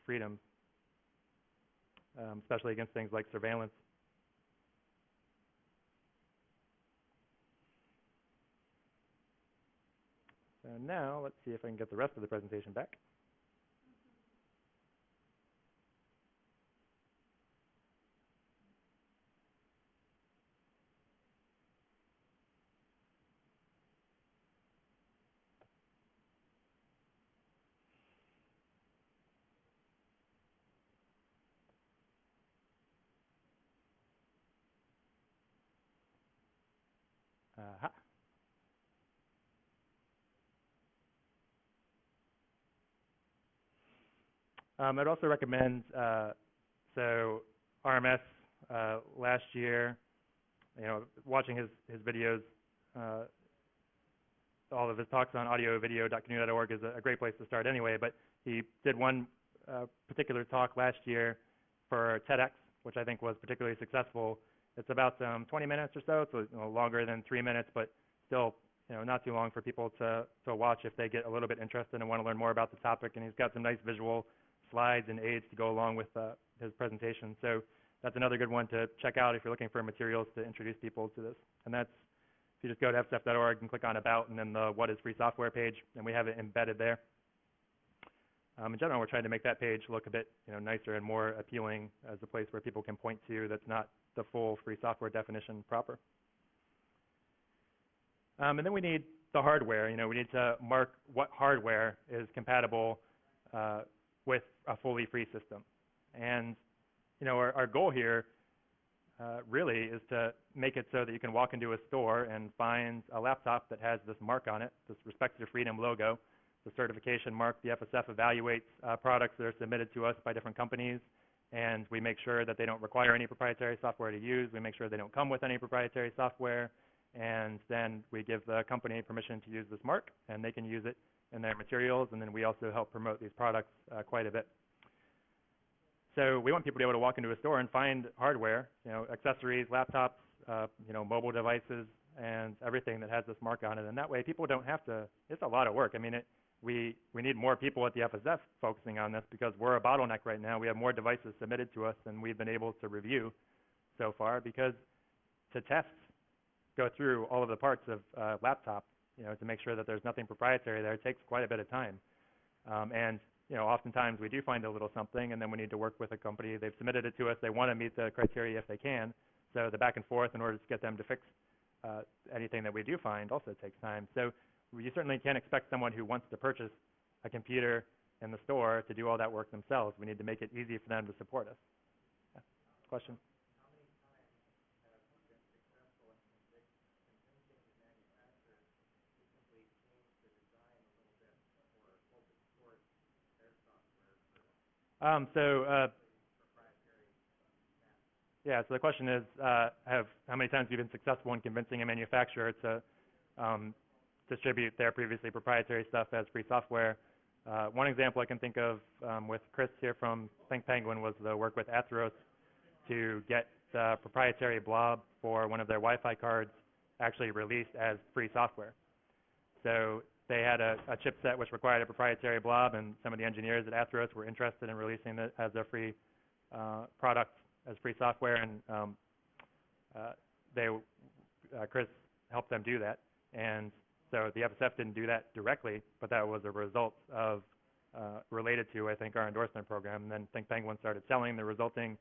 freedom, especially against things like surveillance. So now let's see if I can get the rest of the presentation back. Uh-huh. I'd also recommend, so RMS last year, you know, watching his videos, all of his talks on audio-video.canu.org is a great place to start anyway, but he did one particular talk last year for TEDx, which I think was particularly successful. It's about 20 minutes or so, so longer than 3 minutes, but still, you know, not too long for people to watch if they get a little bit interested and want to learn more about the topic. And he's got some nice visual slides and aids to go along with his presentation. So that's another good one to check out if you're looking for materials to introduce people to this. And that's, if you just go to fsf.org and click on About and then the What is Free Software page, and we have it embedded there. In general, we're trying to make that page look a bit, you know, nicer and more appealing as a place where people can point to that's not the full free software definition proper. And then we need the hardware. You know, we need to mark what hardware is compatible with a fully free system. And, you know, our goal here really is to make it so that you can walk into a store and find a laptop that has this mark on it, this Respect to Freedom logo, the certification mark. The FSF evaluates products that are submitted to us by different companies, and we make sure that they don't require any proprietary software to use. We make sure they don't come with any proprietary software, and then we give the company permission to use this mark, and they can use it in their materials, and then we also help promote these products quite a bit. So we want people to be able to walk into a store and find hardware, you know, accessories, laptops, you know, mobile devices, and everything that has this mark on it. And that way people don't have to, it's a lot of work. I mean, we need more people at the FSF focusing on this because we're a bottleneck right now. We have more devices submitted to us than we've been able to review so far, because to test, go through all of the parts of laptop, you know, to make sure that there's nothing proprietary there, it takes quite a bit of time. And you know, oftentimes we do find a little something, and then we need to work with a company. They've submitted it to us. They want to meet the criteria if they can. So the back and forth in order to get them to fix anything that we do find also takes time. So you certainly can't expect someone who wants to purchase a computer in the store to do all that work themselves. We need to make it easy for them to support us. Yeah. Question? Yeah, so the question is, how many times have you been successful in convincing a manufacturer to distribute their previously proprietary stuff as free software? One example I can think of with Chris here from ThinkPenguin was the work with Atheros to get the proprietary blob for one of their Wi-Fi cards actually released as free software. So they had a chipset which required a proprietary blob, and some of the engineers at Atheros were interested in releasing it as a free product, as free software, and Chris helped them do that. And so the FSF didn't do that directly, but that was a result of, related to, I think, our endorsement program. And then ThinkPenguin started selling the resulting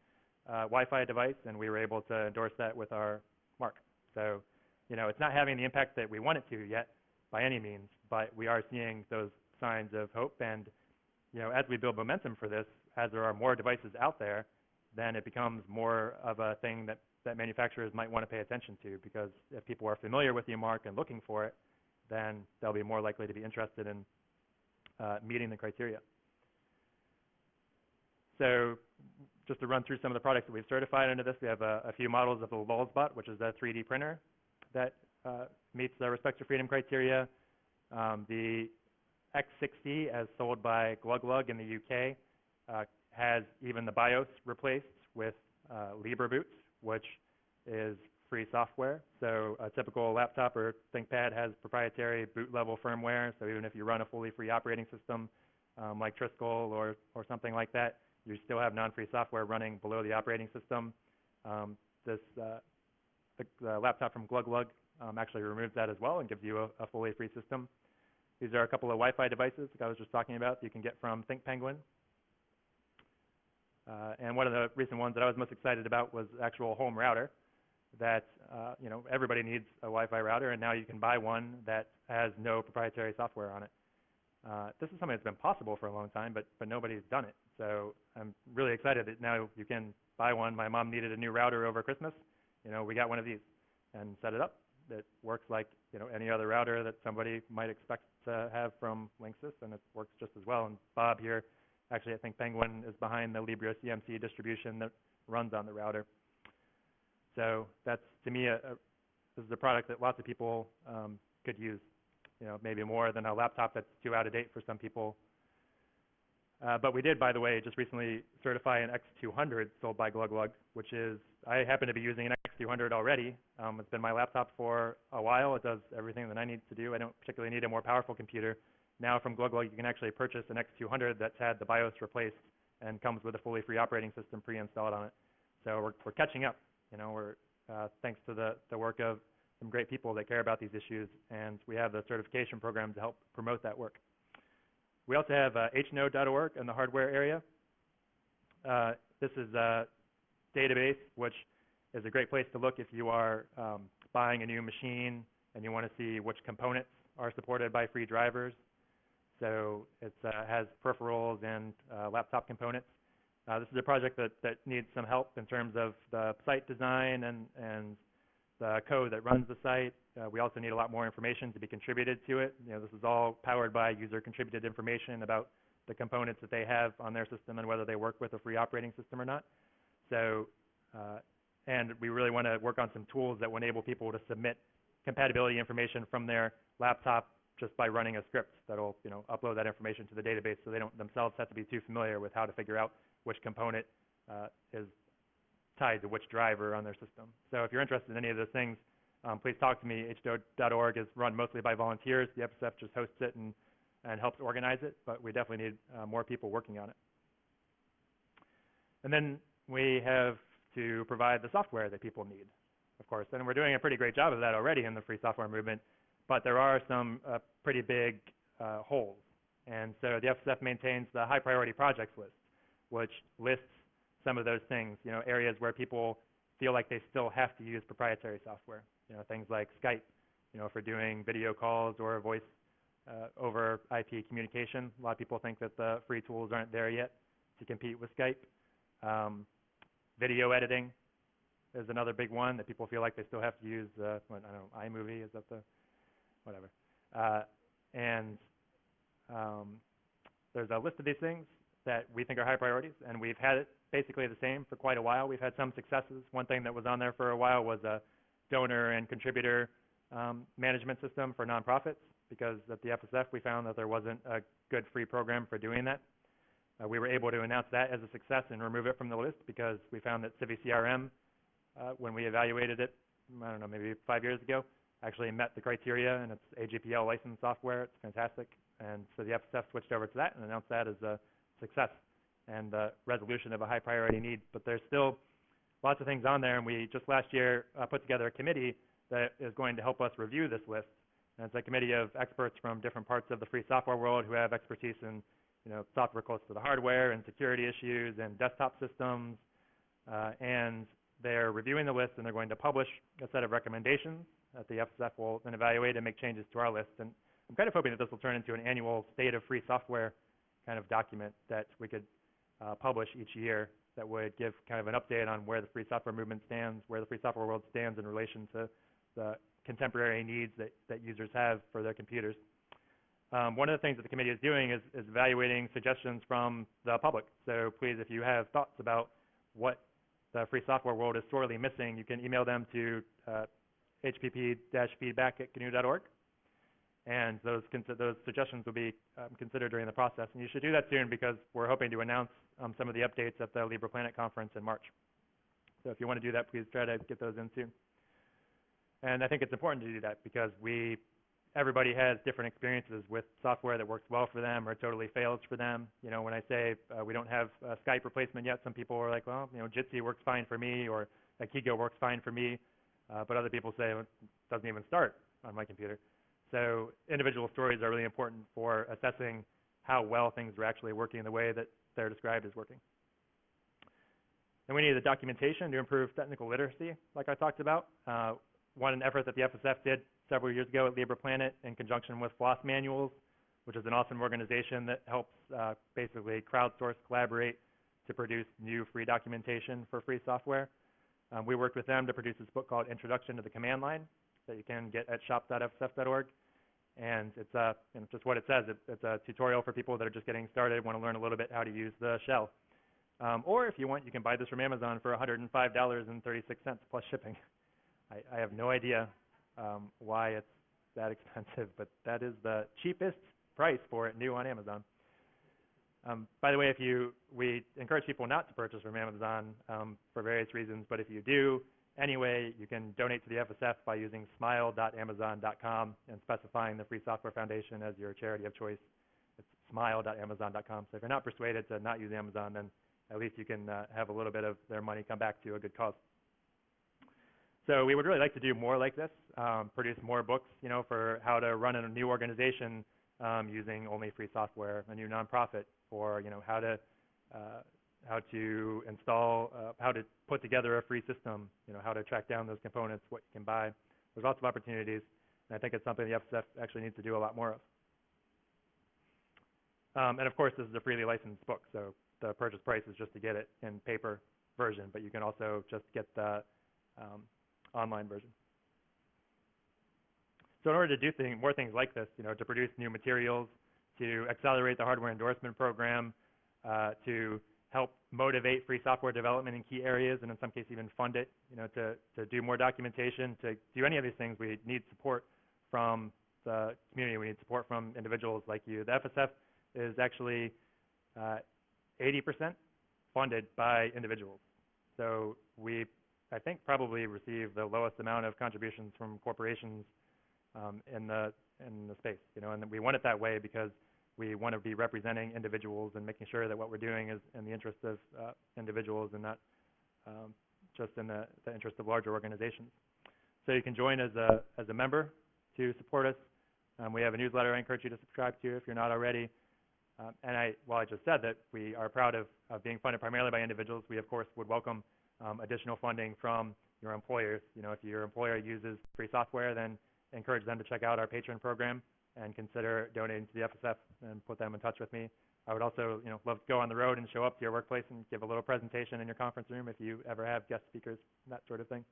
Wi-Fi device, and we were able to endorse that with our mark. So, you know, it's not having the impact that we want it to yet by any means, but we are seeing those signs of hope. And, you know, as we build momentum for this, as there are more devices out there, then it becomes more of a thing that manufacturers might want to pay attention to, because if people are familiar with the mark and looking for it, then they'll be more likely to be interested in meeting the criteria. So just to run through some of the products that we've certified under this, we have a few models of the Lulzbot, which is a 3D printer that meets the respect for freedom criteria. The X60, as sold by Glug in the UK, has even the BIOS replaced with Libre Boots, which is free software. So a typical laptop or ThinkPad has proprietary boot level firmware. So even if you run a fully free operating system like Triskel or something like that, you still have non-free software running below the operating system. The laptop from Glug actually removes that as well and gives you a fully free system. These are a couple of Wi-Fi devices like I was just talking about that you can get from ThinkPenguin. And one of the recent ones that I was most excited about was the actual home router that, everybody needs a Wi-Fi router, and now you can buy one that has no proprietary software on it. This is something that's been possible for a long time, but nobody's done it. So I'm really excited that now you can buy one. My mom needed a new router over Christmas. We got one of these and set it up. It works like, any other router that somebody might expect to have from Linksys, and it works just as well. And Bob here, actually, I think ThinkPenguin is behind the Libre CMC distribution that runs on the router. So that's, to me, this is a product that lots of people could use, maybe more than a laptop that's too out of date for some people. But we did, by the way, just recently certify an X200 sold by Glug, which is, I happen to be using an X200 already. It's been my laptop for a while. It does everything that I need to do. I don't particularly need a more powerful computer. Now from Glug, you can actually purchase an X200 that's had the BIOS replaced and comes with a fully free operating system pre-installed on it. So we're catching up. We're thanks to the work of some great people that care about these issues, and we have the certification program to help promote that work. We also have hnode.org in the hardware area. This is a database which is a great place to look if you are buying a new machine and you want to see which components are supported by free drivers. So it has peripherals and laptop components. This is a project that needs some help in terms of the site design and the code that runs the site. We also need a lot more information to be contributed to it. This is all powered by user-contributed information about the components that they have on their system and whether they work with a free operating system or not. So, and we really want to work on some tools that will enable people to submit compatibility information from their laptop just by running a script that'll, upload that information to the database, so they don't themselves have to be too familiar with how to figure out which component is tied to which driver on their system. So if you're interested in any of those things, please talk to me. hnode.org is run mostly by volunteers. The FSF just hosts it and helps organize it, but we definitely need more people working on it. And then we have to provide the software that people need, of course, and we're doing a pretty great job of that already in the free software movement, but there are some pretty big holes. And so the FSF maintains the high priority projects list, which lists some of those things, areas where people feel like they still have to use proprietary software, things like Skype, for doing video calls or voice over IP communication. A lot of people think that the free tools aren't there yet to compete with Skype. Video editing is another big one that people feel like they still have to use, iMovie, is that the, whatever. There's a list of these things that we think are high priorities, and we've had it basically the same for quite a while. We've had some successes. One thing that was on there for a while was a donor and contributor management system for nonprofits, because at the FSF we found that there wasn't a good free program for doing that. We were able to announce that as a success and remove it from the list because we found that CiviCRM, when we evaluated it, I don't know, maybe 5 years ago, actually met the criteria, and it's AGPL licensed software. It's fantastic. And so the FSF switched over to that and announced that as a success and the resolution of a high priority need. But there's still lots of things on there, and we just last year put together a committee that is going to help us review this list. And it's a committee of experts from different parts of the free software world who have expertise in software close to the hardware and security issues and desktop systems. And they're reviewing the list, and they're going to publish a set of recommendations that the FSF will then evaluate and make changes to our list. And I'm kind of hoping that this will turn into an annual state of free software kind of document that we could publish each year that would give kind of an update on where the free software movement stands, where the free software world stands in relation to the contemporary needs that users have for their computers. One of the things that the committee is doing is evaluating suggestions from the public. So please, if you have thoughts about what the free software world is sorely missing, you can email them to hpp-feedback@gnu.org. And those suggestions will be considered during the process. And you should do that soon because we're hoping to announce some of the updates at the LibrePlanet conference in March. So if you want to do that, please try to get those in soon. And I think it's important to do that because everybody has different experiences with software that works well for them or totally fails for them. You know, when I say we don't have a Skype replacement yet, some people are like, well, you know, Jitsi works fine for me, or Akigo works fine for me, but other people say it doesn't even start on my computer. So individual stories are really important for assessing how well things are actually working the way that they're described as working. And we need the documentation to improve technical literacy, like I talked about. One effort that the FSF did several years ago at LibrePlanet in conjunction with FLOSS Manuals, which is an awesome organization that helps basically crowdsource, collaborate to produce new free documentation for free software. We worked with them to produce this book called Introduction to the Command Line that you can get at shop.fsf.org. And it's just what it says. It's a tutorial for people that are just getting started, want to learn a little bit how to use the shell. Or if you want, you can buy this from Amazon for $105.36 plus shipping. I have no idea why it's that expensive, but that is the cheapest price for it new on Amazon. By the way, we encourage people not to purchase from Amazon for various reasons, but if you do, anyway, you can donate to the FSF by using smile.amazon.com and specifying the Free Software Foundation as your charity of choice. It's smile.amazon.com. So if you're not persuaded to not use Amazon, then at least you can have a little bit of their money come back to a good cause. So we would really like to do more like this, produce more books, you know, for how to run a new organization using only free software, a new nonprofit, or, you know, how to install, how to put together a free system, you know, how to track down those components, what you can buy. There's lots of opportunities, and I think it's something the FSF actually needs to do a lot more of. And of course, this is a freely licensed book, so the purchase price is just to get it in paper version, but you can also just get the online version. So in order to do more things like this, you know, to produce new materials, to accelerate the hardware endorsement program, to help motivate free software development in key areas, and in some cases even fund it, you know, to do more documentation, to do any of these things, we need support from the community. We need support from individuals like you. The FSF is actually 80% funded by individuals. So we, I think, probably receive the lowest amount of contributions from corporations in the space, you know, and we want it that way because we want to be representing individuals and making sure that what we're doing is in the interest of individuals and not just in the interest of larger organizations. So you can join as a member to support us. We have a newsletter I encourage you to subscribe to if you're not already. And while I just said that we are proud of being funded primarily by individuals, we of course would welcome additional funding from your employers. You know, if your employer uses free software, then encourage them to check out our patron program and consider donating to the FSF and put them in touch with me. I would also, you know, love to go on the road and show up to your workplace and give a little presentation in your conference room if you ever have guest speakers, that sort of thing.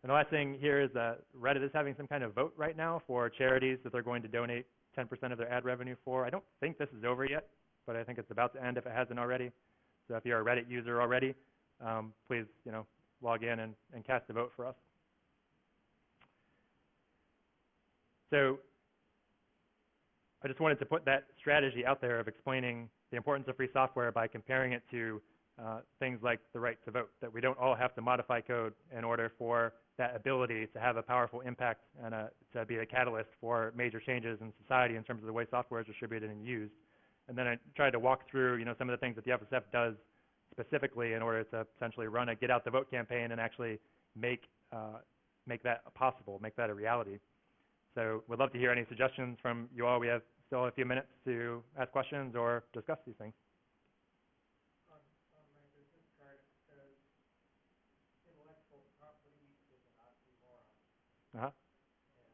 And the last thing here is Reddit is having some kind of vote right now for charities that they're going to donate 10% of their ad revenue for. I don't think this is over yet, but I think it's about to end if it hasn't already. So if you're a Reddit user already, please, you know, log in and cast a vote for us. So I just wanted to put that strategy out there of explaining the importance of free software by comparing it to things like the right to vote, that we don't all have to modify code in order for that ability to have a powerful impact and to be a catalyst for major changes in society in terms of the way software is distributed and used. And then I tried to walk through, you know, some of the things that the FSF does specifically in order to essentially run a get out the vote campaign and actually make that possible, make that a reality. So we'd love to hear any suggestions from you all. We have still a few minutes to ask questions or discuss these things. On my business card, it says intellectual property is an oxymoron. Uh-huh. And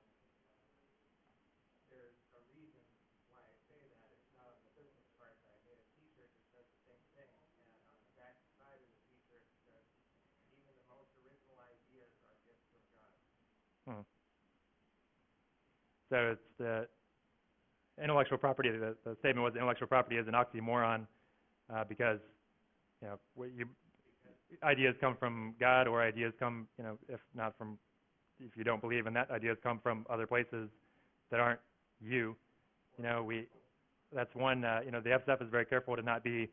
there's a reason why I say that. It's not on the business card, but I made a T-shirt that says the same thing. And on the back side of the T-shirt it says, even the most original ideas are gifts from God. Hmm. So it's the intellectual property. The statement was intellectual property is an oxymoron because ideas come from God, or ideas come, if not from, if you don't believe in that, ideas come from other places that aren't you. That's one. The FSF is very careful to not be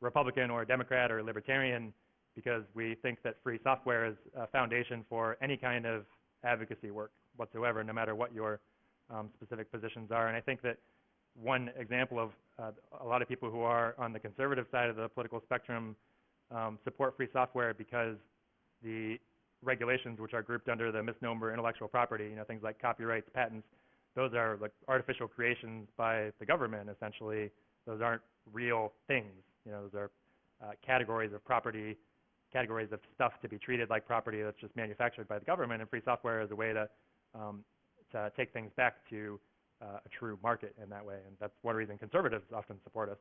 Republican or Democrat or Libertarian because we think that free software is a foundation for any kind of advocacy work whatsoever, no matter what your specific positions are. And I think that one example of a lot of people who are on the conservative side of the political spectrum support free software because the regulations, which are grouped under the misnomer intellectual property, things like copyrights, patents, those are like artificial creations by the government, essentially. Those aren't real things. Those are categories of property, categories of stuff to be treated like property that's just manufactured by the government. And free software is a way to take things back to a true market in that way. And that's one reason conservatives often support us.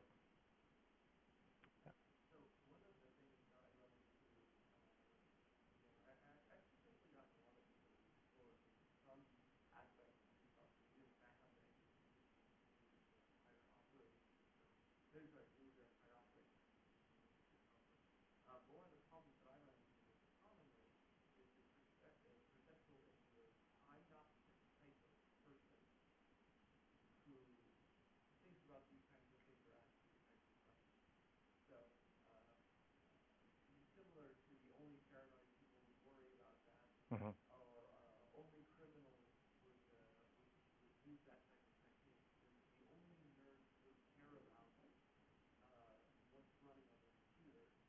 Mm-hmm.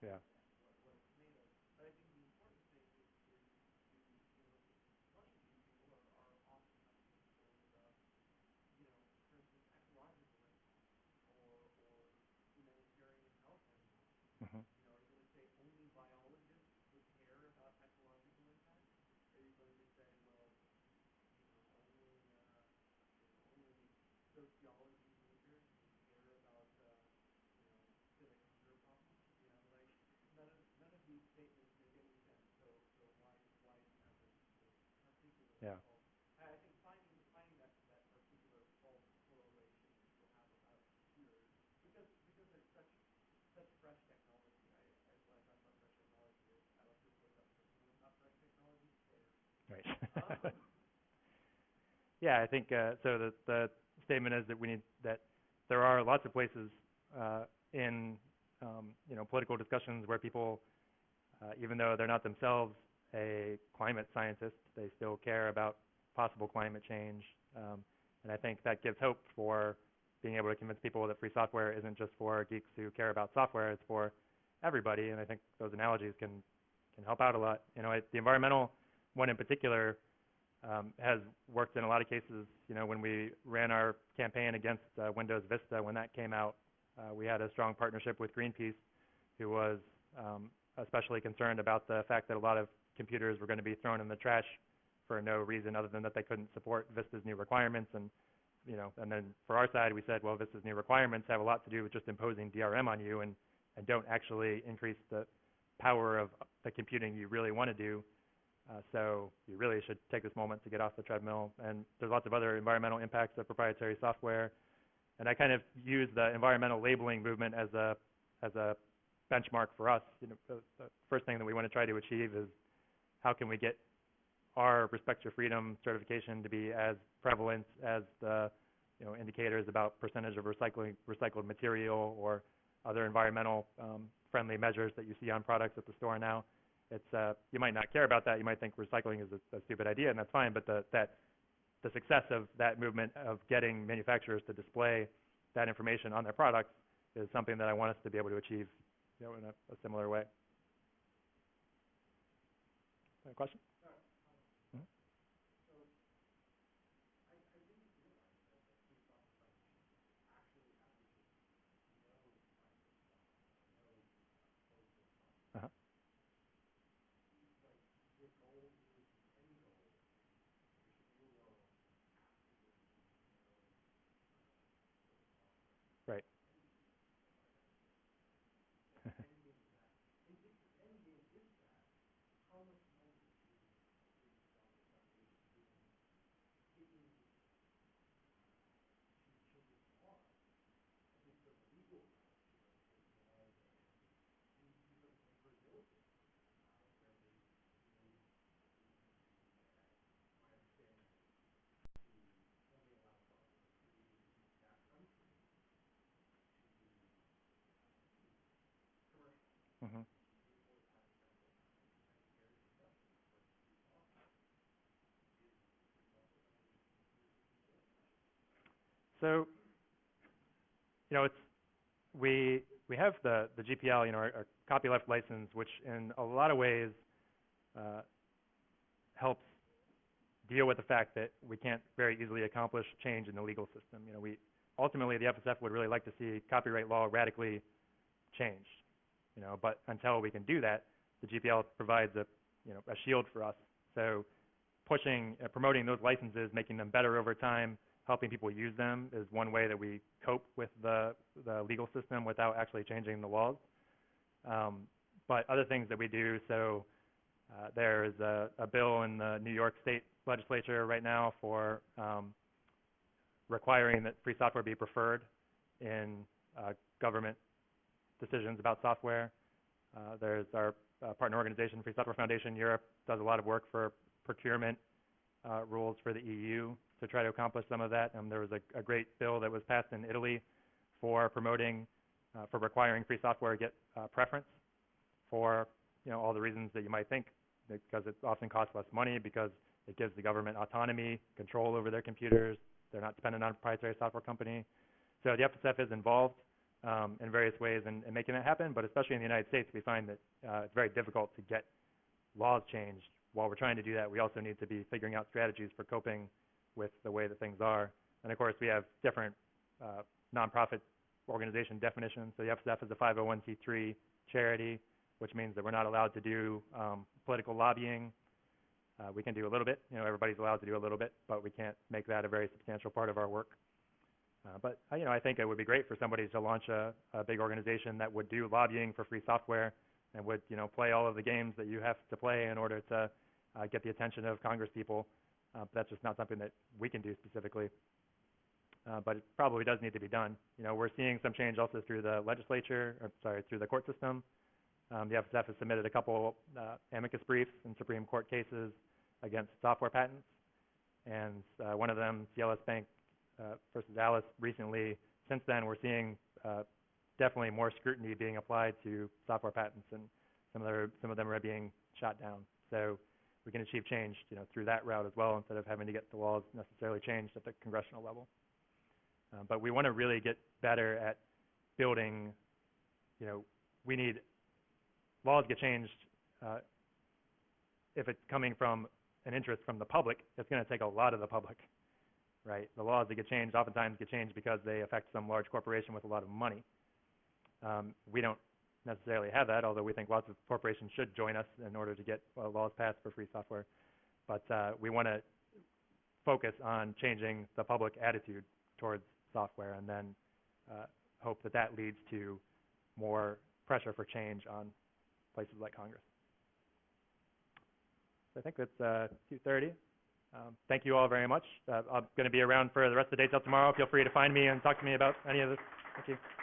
Yeah. Mm-hmm. Yeah. Right. Yeah, I think so. The statement is that that there are lots of places in political discussions where people, even though they're not themselves a climate scientist, they still care about possible climate change. And I think that gives hope for being able to convince people that free software isn't just for geeks who care about software; it's for everybody. And I think those analogies can help out a lot. The environmental one in particular has worked in a lot of cases. When we ran our campaign against Windows Vista, when that came out, we had a strong partnership with Greenpeace, who was especially concerned about the fact that a lot of computers were going to be thrown in the trash for no reason other than that they couldn't support Vista's new requirements. And then for our side, we said, well, Vista's new requirements have a lot to do with just imposing DRM on you and don't actually increase the power of the computing you really want to do. So you really should take this moment to get off the treadmill. And there's lots of other environmental impacts of proprietary software. And I kind of use the environmental labeling movement as a benchmark for us. The first thing that we want to try to achieve is how can we get our Respect Your Freedom certification to be as prevalent as the indicators about percentage of recycled material or other environmental friendly measures that you see on products at the store now. It's you might not care about that. You might think recycling is a stupid idea, and that's fine. But the success of that movement of getting manufacturers to display that information on their products is something that I want us to be able to achieve, in a similar way. Any question? Mm-hmm. Uh-huh. Right. Mhm. So, it's we have the GPL, our copyleft license, which in a lot of ways uh, helps deal with the fact that we can't very easily accomplish change in the legal system. We ultimately the FSF would really like to see copyright law radically changed. But until we can do that, the GPL provides a shield for us. So pushing, promoting those licenses, making them better over time, helping people use them is one way that we cope with the legal system without actually changing the laws. But other things that we do, so there's a bill in the New York State legislature right now for requiring that free software be preferred in government decisions about software. There's our partner organization, Free Software Foundation Europe, does a lot of work for procurement rules for the EU to try to accomplish some of that. There was a great bill that was passed in Italy for promoting, for requiring free software get preference for all the reasons that you might think, because it often costs less money, because it gives the government autonomy, control over their computers. They're not dependent on a proprietary software company. So the FSF is involved in various ways in making that happen, but especially in the United States, we find that it's very difficult to get laws changed. While we're trying to do that, we also need to be figuring out strategies for coping with the way that things are. And of course, we have different nonprofit organization definitions. So the FSF is a 501c3 charity, which means that we're not allowed to do political lobbying. We can do a little bit. Everybody's allowed to do a little bit, but we can't make that a very substantial part of our work. But I think it would be great for somebody to launch a big organization that would do lobbying for free software and would play all of the games that you have to play in order to get the attention of Congress people. But that's just not something that we can do specifically. But it probably does need to be done. We're seeing some change also through the legislature, through the court system. The FSF has submitted a couple amicus briefs in Supreme Court cases against software patents. And one of them, CLS Bank versus Alice, recently. Since then, we're seeing definitely more scrutiny being applied to software patents, and some of them are being shot down. So we can achieve change, through that route as well, instead of having to get the laws necessarily changed at the congressional level. But we want to really get better at building. We need laws get changed. If it's coming from an interest from the public, it's going to take a lot of the public, right? The laws that get changed oftentimes get changed because they affect some large corporation with a lot of money. We don't necessarily have that, although we think lots of corporations should join us in order to get laws passed for free software. But we want to focus on changing the public attitude towards software, and then hope that that leads to more pressure for change on places like Congress. So I think that's 2:30. Thank you all very much. I'm going to be around for the rest of the day till tomorrow. Feel free to find me and talk to me about any of this. Thank you.